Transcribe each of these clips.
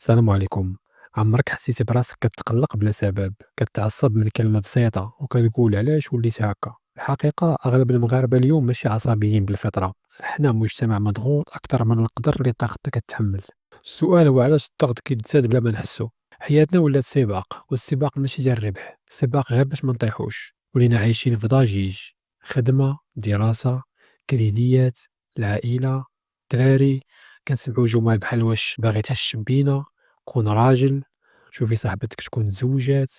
السلام عليكم. عمرك حسيتي براسك كتقلق بلا سبب، كتعصب من كلمة بسيطة وكتقول علاش وليت هكا؟ الحقيقة أغلب المغاربة اليوم ماشي عصبيين بالفطرة، حنا مجتمع مضغوط أكثر من القدر اللي طاقتنا كتحمل. السؤال هو علاش الضغط كيتزاد بلا ما نحسو؟ حياتنا ولات سباق، والسباق ماشي ديال الربح، السباق غير باش ما نطيحوش، ولينا عايشين في ضجيج، خدمة، دراسة، كريديات، العائلة، الدراري، كنسمعو جمل بحال واش باغي تهشم بينا، كون راجل، شوفي صاحبتك تكون تزوجات.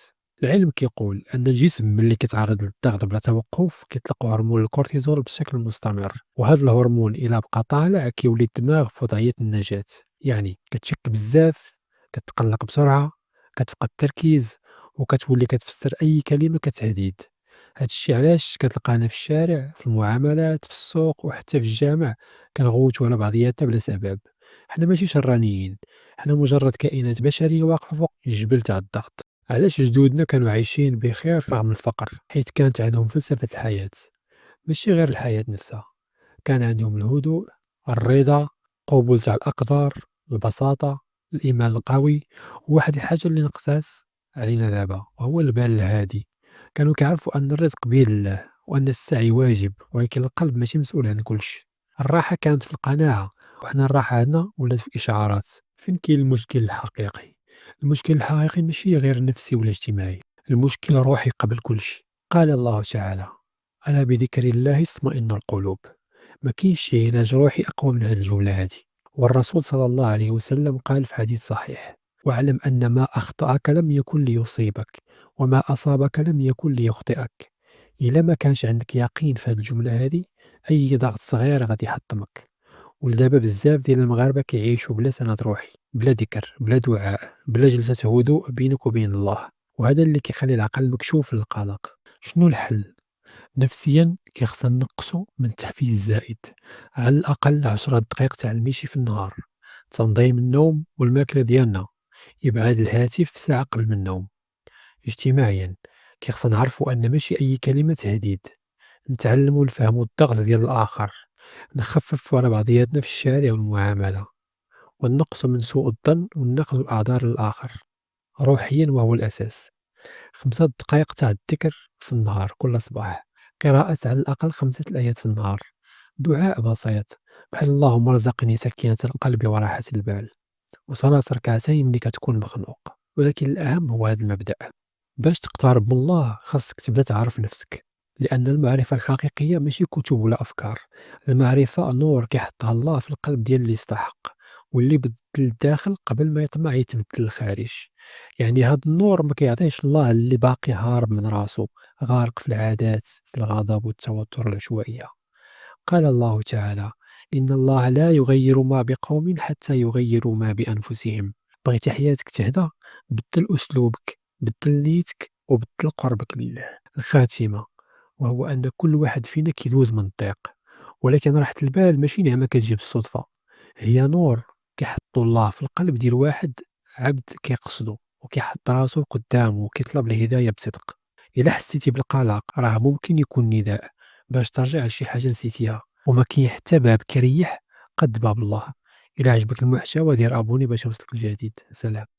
العلم كيقول أن الجسم ملي كيتعرض للضغط بلا توقف كيطلق هرمون الكورتيزول بشكل مستمر، وهذا الهرمون إلا بقى طالع كيولي الدماغ في وضعية النجاة، يعني كتشك بزاف، كتقلق بسرعة، كتفقد التركيز، وكتولي كتفسر أي كلمة كتهديد. هادشي علاش كتلقانا في الشارع، في المعاملات، في السوق، وحتى في الجامع كنغوتو على بعضياتنا بلا سبب. حنا ماشي شرانيين، حنا مجرد كائنات بشرية واقفة فوق الجبل تاع الضغط. علاش جدودنا كانوا عايشين بخير رغم الفقر؟ حيت كانت عندهم فلسفة الحياة، ماشي غير الحياة نفسها. كان عندهم الهدوء، الرضا، قبول تاع الأقدار، البساطة، الإيمان القوي. وواحد الحاجة اللي نقصاس علينا دابا وهو البال الهادي. كانوا كيعرفوا أن الرزق بيد الله وأن السعي واجب، ولكن القلب ماشي مسؤول عن كلشي. الراحة كانت في القناعة، وحنا الراحة عندنا ولات في إشعارات. فين كاين المشكل الحقيقي؟ المشكل الحقيقي ماشي غير نفسي ولا اجتماعي، المشكل روحي قبل كل شيء. قال الله تعالى: ألا بذكر الله اطمئن القلوب. ما كاينش شي علاج روحي أقوى من هذه الجملة هذه. والرسول صلى الله عليه وسلم قال في حديث صحيح: واعلم أن ما أخطأك لم يكن ليصيبك، وما أصابك لم يكن ليخطئك. إلا ما كانش عندك يقين في هذه الجملة هذه، أي ضغط صغير غادي يحطمك. ولدابا بزاف ديال المغاربة كيعيشوا بلا سند روحي، بلا ذكر، بلا دعاء، بلا جلسة هدوء بينك وبين الله. وهذا اللي كيخلي العقل مكشوف للقلق. شنو الحل؟ نفسيًا خصنا نقصوا من التحفيز الزائد، على الأقل 10 دقايق تاع المشي في النهار، تنظيم النوم والماكلة ديالنا، إبعاد الهاتف ساعة قبل من النوم. اجتماعيًا خصنا نعرفوا أن ماشي أي كلمة تهديد، نتعلموا نفهموا الضغط ديال الآخر، نخففوا على بعضياتنا في الشارع والمعاملة، ونقصوا من سوء الظن والنقد والأعذار للآخر. روحيًا وهو الأساس، 5 دقايق تاع الذكر في النهار كل صباح، قراءة على الأقل 5 الآيات في النهار، دعاء بسيط بحال اللهم ارزقني سكينة القلب وراحة البال، وصلاة ركعتين ملي كتكون مخنوق. ولكن الأهم هو هذا المبدأ: باش تقترب من الله خاصك تبدا تعرف نفسك، لأن المعرفة الحقيقية ماشي كتب ولا أفكار، المعرفة نور كيحطها الله في القلب ديال اللي يستحق، واللي بدل الداخل قبل ما يطمع يتبدل الخارج. يعني هاد النور ما كيعطيهش الله اللي باقي هارب من راسو، غارق في العادات، في الغضب والتوتر العشوائية. قال الله تعالى: إن الله لا يغير ما بقوم حتى يغيروا ما بأنفسهم. بغيتي حياتك تهدى؟ بدل أسلوبك، بدل نيتك، وبدل قربك لله. الخاتمة وهو أن كل واحد فينا كيدوز من الضيق، ولكن راحة البال ماشي نعمة كتجي بالصدفة، هي نور كيحطو الله في القلب ديال واحد عبد كيقصدو وكيحط راسو قدامه وكيطلب الهداية بصدق. إلا حسيتي بالقلق راه ممكن يكون نداء باش ترجع لشي حاجة نسيتيها، وما كاين حتى باب كيريح قد باب الله. إلا عجبك المحتوى دير أبوني باش يوصلك الجديد. سلام.